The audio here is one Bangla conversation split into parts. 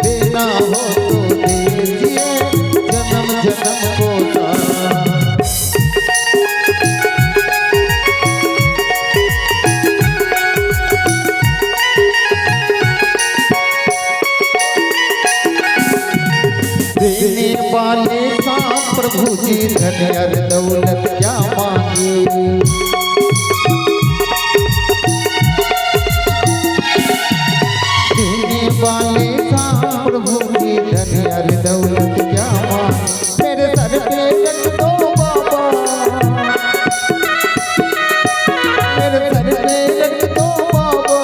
देना हो तो दीजिए जन्म जन्म को साथ। देने वाले सांप प्रभु जी धन और दौलत क्या मांगे। देने वाले सांप प्रभु जी धन और दौलत क्या मांगे। मेरे सर पे रख दो बाबा, मेरे सर पे रख दो बाबा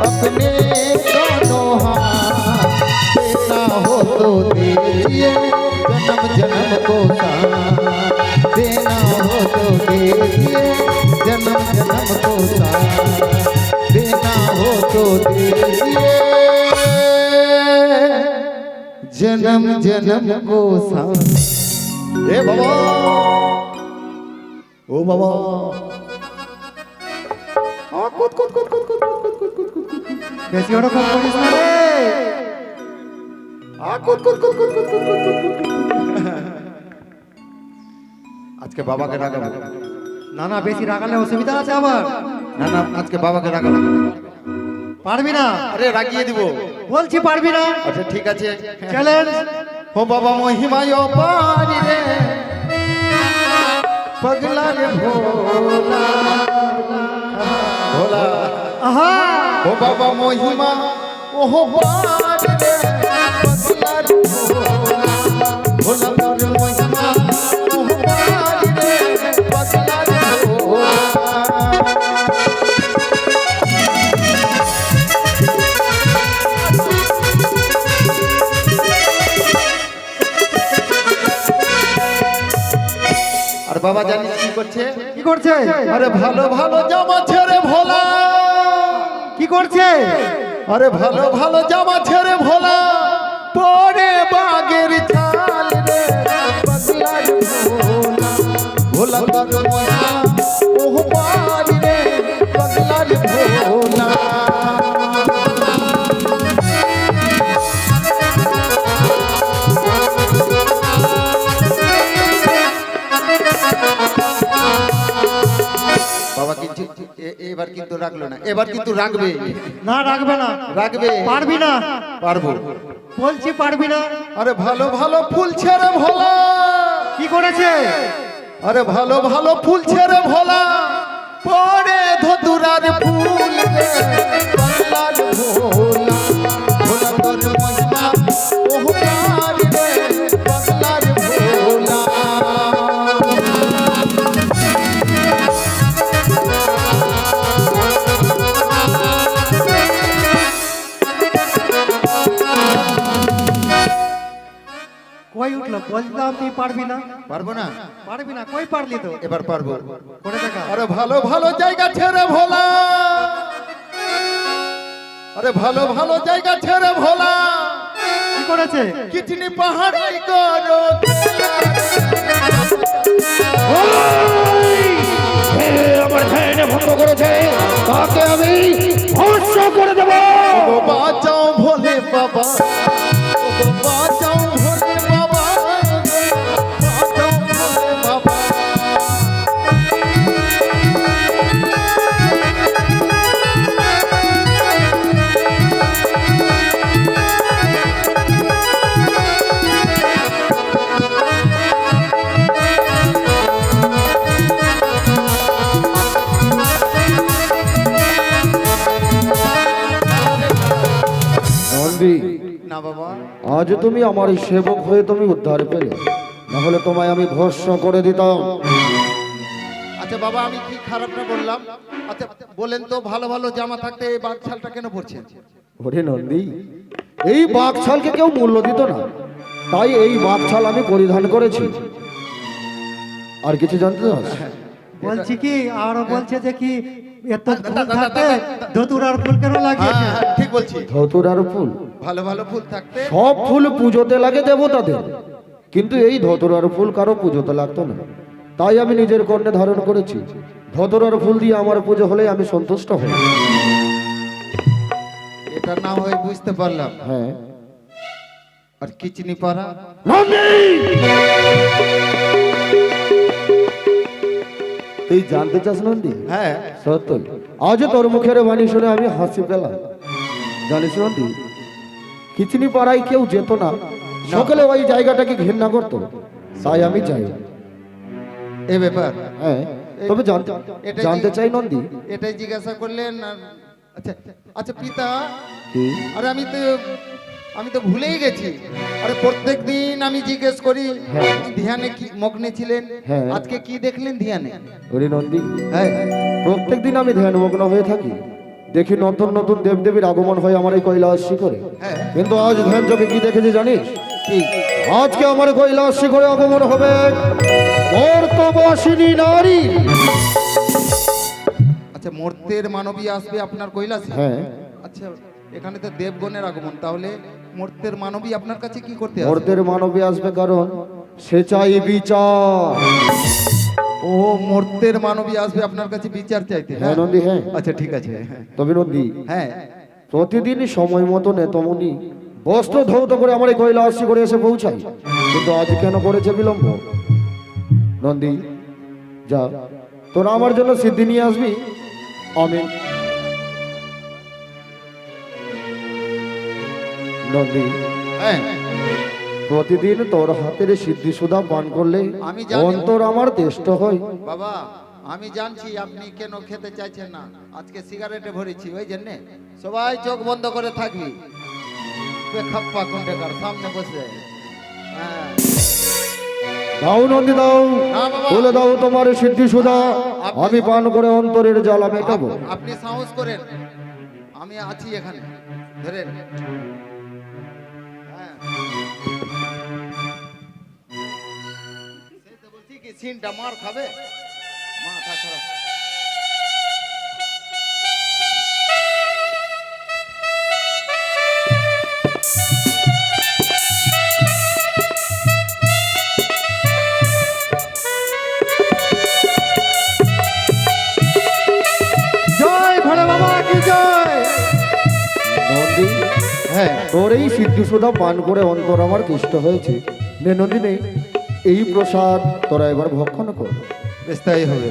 अपने दोनों हाथ। देना हो तो दीजिए जन्म जन्म को साथ। देना हो तो दीजिए जन्म जन्म को साथ। देना हो तो दीजिए जन्म जन्म को साथ। ए बाबा, ओ बाबा, कूद कूद कूद कूद कूद कूद कूद कूद कूद कूद। বেশি ওরকম করিস না রে। কূদ কূদ কূদ কূদ কূদ কূদ কূদ কূদ কূদ। আজকে বাবাকে রাগাবো না না, বেশি রাগালে অসুবিধা আছে আবার। না না, আজকে বাবাকে রাগাবো। পারবি না? আরে রাগিয়ে দিব। বলছি পারবি না। আচ্ছা ঠিক আছে, চ্যালেঞ্জ। ও বাবা মহিমায় পারি রে পগলা রে ভোলা ভোলা। আহা, ও বাবা মহিমা ওহ পারি রে পগলা রে ভোলা ভোলা তোর মহিমা ওহ পারি রে পগলা রে ভোলা। আর বাবা জানিস কি করছে? কি করছে? আরে ভালো ভালো জামা ছেড়ে ভোলা। কি করছে? আরে ভালো ভালো জামা ছেড়ে ভোলা পরে বাগের ছাল রে পগলা রে ভোলা ভোলা তোর মহিমা ওহ পারি রে পগলা রে ভোলা। বাবা কিন্তু এবার কিন্তু রাখলো না, এবার কিন্তু রাখবে। না রাখবে না। রাখবে। পারবি না? পারবো। বলছি পারবি না। আরে ভালো ভালো ফুল ছেড়ে ভোলা। কি করেছে? আরে ভালো ভালো ফুল ছেড়ে ভোলা পরে ধতুরার ফুল রে পগলা রে ভোলা ভোলা তোর মহিমা ওহ পারি রে পগলা রে ভোলা। কই উঠলো? বললাম তুই পারবি না। পারবো না? পারবি না, কই পারলি তো? এবার পারবো। করে দেখা। আরে ভালো ভালো জায়গা ছেড়ে ভোলা। আরে ভালো ভালো জায়গা ছেড়ে ভোলা কি করেছে? কিচনি পাহাড়ি করো আমার ধ্যান ভঙ্গ করেছে, তাকে আমি ধ্বংস করে দেব। বাঁচাও ভোলে বাবা, বাঁচাও ভোলে বাবা, বাঁচাও ভোলে বাবা। না বাবা, আজ তুমি আমার সেবক হয়ে তুমি উদ্ধার পেলে, না হলে তোমায় আমি ভস্ম করে দিতাম। আচ্ছা বাবা, আমি কি খারাপটা বললাম? আচ্ছা বলেন তো, ভালো ভালো জামা থাকতে এই বাঘছালটা কেন পরছেন? ওরে নন্দী, এই বাঘছালকে কেউ মূল্য দিত না, তাই এই বাঘছাল আমি পরিধান করেছি। আর কিছু জানতে চাস? বলছি কি, আরো বলছে যে কি এত ফুল থাকতে ধতুরার ফুল কেন লাগিয়েছে? ঠিক বলছি, ধতুরার ফুল, ভালো ভালো ফুল থাকতে। সব ফুল পুজোতে লাগে দেবতাদের, কিন্তু এই ধতুরার ফুল কারো পুজোতে লাগতো না, তাই আমি নিজের কর্ণে ধারণ করেছি। ধতুরার ফুল দিয়ে আমার পুজো হলে আমি সন্তুষ্ট হই। ওটা না হয় বুঝতে পারলাম। হ্যাঁ আর কিচনি পাড়া নন্দী, তুই জানতে চাস নন্দী? হ্যাঁ সত্যি আজ তোর মুখের বাণী শুনে আমি হাসি পেলাম। জানিস নন্দী, কিচনি পাড়ায় কেউ যেত না, সকলে ওই জায়গাটাকে ঘৃণা করতো, তাই আমি যাই। এ ব্যাপার। হ্যাঁ, তবে এটাই জানতে চাই নন্দী। এটাই জিজ্ঞাসা করলেন আর আচ্ছা আচ্ছা পিতা, কি? আরে আমি তো ভুলেই গেছি। আরে প্রত্যেক দিন আমি জিজ্ঞেস করি হ্যাঁ। আপনি ধ্যানে কি মগ্নে ছিলেন, হ্যাঁ। আজকে কি দেখলেন ধ্যানে? ওরে নন্দী, হ্যাঁ প্রত্যেক দিন আমি ধ্যানমগ্ন হয়ে থাকি, দেখি নতুন নতুন দেবদেবীর আগমন হয় আমার এই কৈলাস শিখরে। হ্যাঁ। কিন্তু আজ ধ্যান যোগে কি দেখেছি জানিস? কি? আজকে আমার কৈলাস শিখরে আগমন হবে মর্তবাসিনী নারী। আচ্ছা মর্তের মানবী আসবে আপনার কৈলাসে? হ্যাঁ, আচ্ছা এখানে তো দেবগণের আগমন, তাহলে মর্তের মানবী আপনার কাছে কি করতে আসবে? মর্তের মানবী আসবে কারণ সে চাই বিচার। ও মর্তের মানবী আসবে আপনার কাছে বিচার চাইতে? হ্যাঁ নন্দী, হ্যাঁ। আচ্ছা ঠিক আছে। তবে নন্দী, হ্যাঁ প্রতিদিন সময় মতো নেতমনি বস্ত্র ধৌত করে আমার এই কৈলাস শিখরে এসে পৌঁছাই, কিন্তু আজ কেন করেছে বিলম্ব? নন্দী যা, তোরা আমার জন্য সিদ্ধি নিয়ে আসবি। আমি নন্দী, হ্যাঁ প্রতিদিন তোর হাতের সিদ্ধি সুধা পান করলে আমি জানি। অন্তর আমার তেষ্ট হয়। বাবা আমি জানছি আপনি কেন খেতে চাইছেন না, আজকে সিগারেটে ভরেছি ওই জন্যে। সবাই চোখ বন্ধ করে থাকবি, খাপ্পা কোনটাকার সামনে বসে। হ্যাঁ দাও নন্দী দাও, না বাবা। বলে দাও তোমার সিদ্ধি সুধা, আপনি- আমি পান করে অন্তরের জ্বালা মেটাবো। আপনি সাহস করেন, আমি আছি এখানে, ধরেন। হ্যাঁ সেই তো বলছি কি সিনটা মার খাবে, মাথা খারাপ। জয় ভোলে বাবা কি জয়। নন্দী, হ্যাঁ তোর এই সিদ্ধি সুধা পান করে অন্তর আমার কৃষ্ট হয়েছে। নে নন্দী নে, এই প্রসাদ তোরা এবার ভক্ষণ কর। বেশ তাই হবে।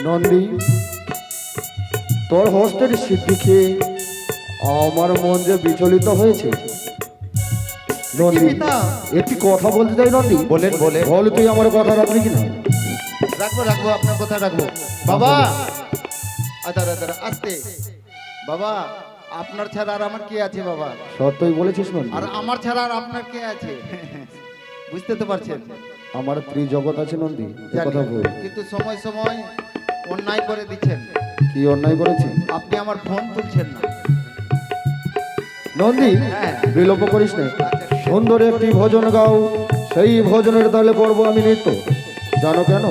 নন্দী, তোর হস্তের সিদ্ধি খেয়ে আমার মন যে বিচলিত হয়েছে। নন্দী, পিতা? একটি কথা বলতে চাই নন্দী। বলেন বলেন। বল তুই আমার কথা রাখবি কিনা? রাখবো রাখবো, আপনার কথা রাখবো। বাবা আদার আদার আসতে। বাবা আপনার ছাড়া আর আমার কে আছে বাবা? সত্যই বলেছিস নন্দী, আর আমার ছাড়া আর আপনার কে আছে? বুঝতে তো পারছেন? আমার ত্রিজগৎ আছে নন্দী, এ জানি। কথা বল। কিন্তু সময় সময় অন্যায় করে দিচ্ছেন, কি অন্যায় করেছি আপনি আমার ফোন তুলছেন না। নন্দী? হ্যাঁ। বিলম্ব করিস না, সুন্দর একটি ভজন গাও, সেই ভজনের তালে করব আমি নৃত্য। জানো কেন?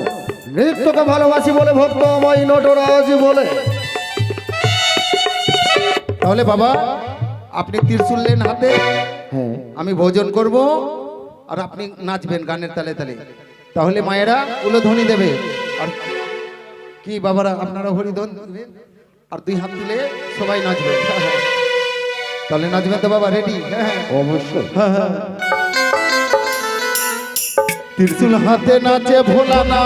নৃত্যকে ভালোবাসি বলে, ভক্ত আমায় নটরাজ বলে। তাহলে বাবা আপনি ত্রিশূল নেন হাতে, হ্যাঁ, আমি ভোজন করব আর আপনি নাচবেন গানের তালে তালে। তাহলে মায়েরা উলোধ্বনি দেবে। আর কি বাবারা আপনারা হরিধ্বন দেবেন আর দুই হাত তুলে সবাই নাচবেন। তাহলে নাচবেন তো বাবা? রেডি? অবশ্যই। ত্রিশূল হাতে নাচে ভোলা না,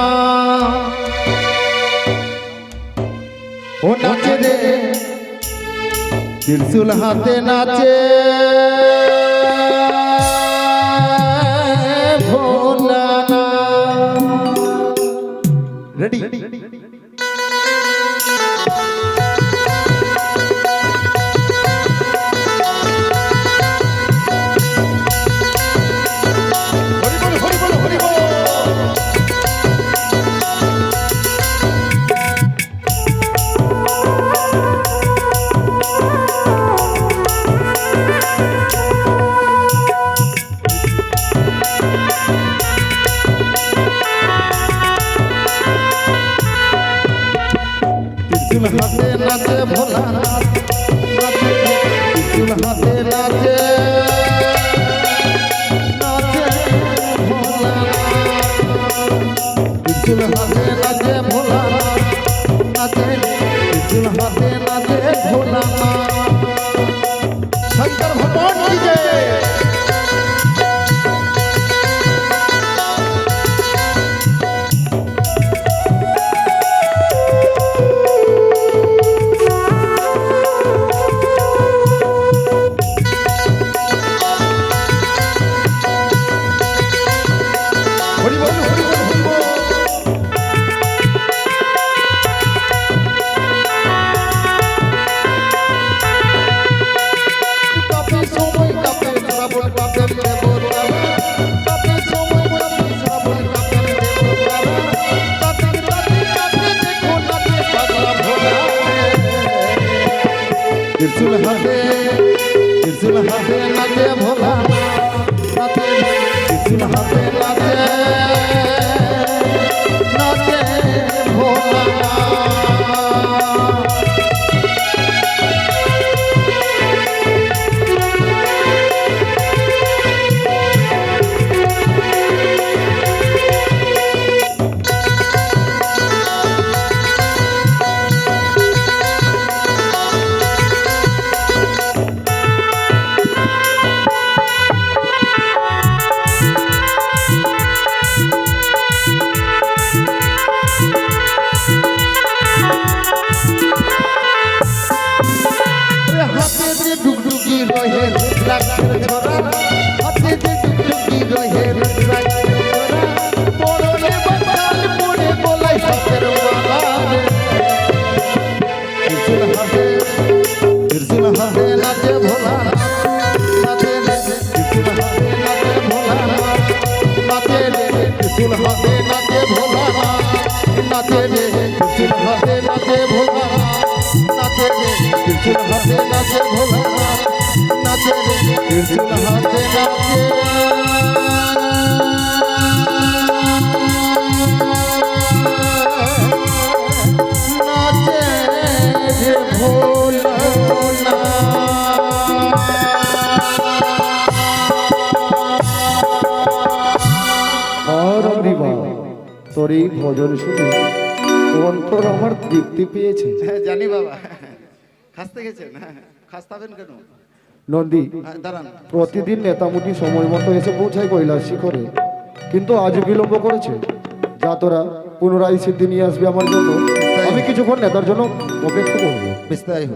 ও নাচে রে ত্রিশূল হাতে নাচে ভোলা না। রেডি? ত্রিশূল হাতে নাচে ভোলা নাচ, নাচে ত্রিশূল হাতে নাচে নাচে ভোলা নাচ। ত্রিশূল হাতে নাচে ভোলা নাচ, নাচে त्रिशूल हाथे नाचे भोलानाथ शंकर भगवान की जय। हरि बोल हरि बोल हरि बोल। कापे सोमय कापे श्रावण कापे देवतारा कापे सोमय कापे श्रावण कापे देवतारा कापे कापे कापे देखो नाचे पगला भोला त्रिशूल हाथे नाचे भोला नाचे त्रिशूल हाथे नाचे भोला। हाथे दे डुगडुगी रहे रुद्राक्षर छोरा हाथे दे डुगडुगी रहे रुद्राक्षर छोरा पोड़े बचाल पोड़े बोलाई सकर वाला त्रिशूल हाथे नाचे भोला नाचे त्रिशूल हाथे नाचे भोला नाचे त्रिशूल हाथे नाचे भोला नाचे त्रिशूल हाथे नाचे भोला नाचे त्रिशूल हाथे नाचे भोला नाचे त्रिशूल हाथे नाचे नाचे भोला। আর দিবা তোর এই ভজন শুনে অন্তর আমার তৃপ্তি পেয়েছে। জানি বাবা খাসতে গেছেন খাস্তাবেন কেন নন্দী দাঁড়ান প্রতিদিন নেতামুটি সময় মতো এসে পৌঁছায় কৈলাস শিখরে, কিন্তু আজ বিলম্ব করেছে। যা তোরা পুনরায় সিদ্ধি নিয়ে আসবে আমার জন্য, আমি কিছুক্ষণ নেতার জন্য অপেক্ষা করবো। বিস্তারিত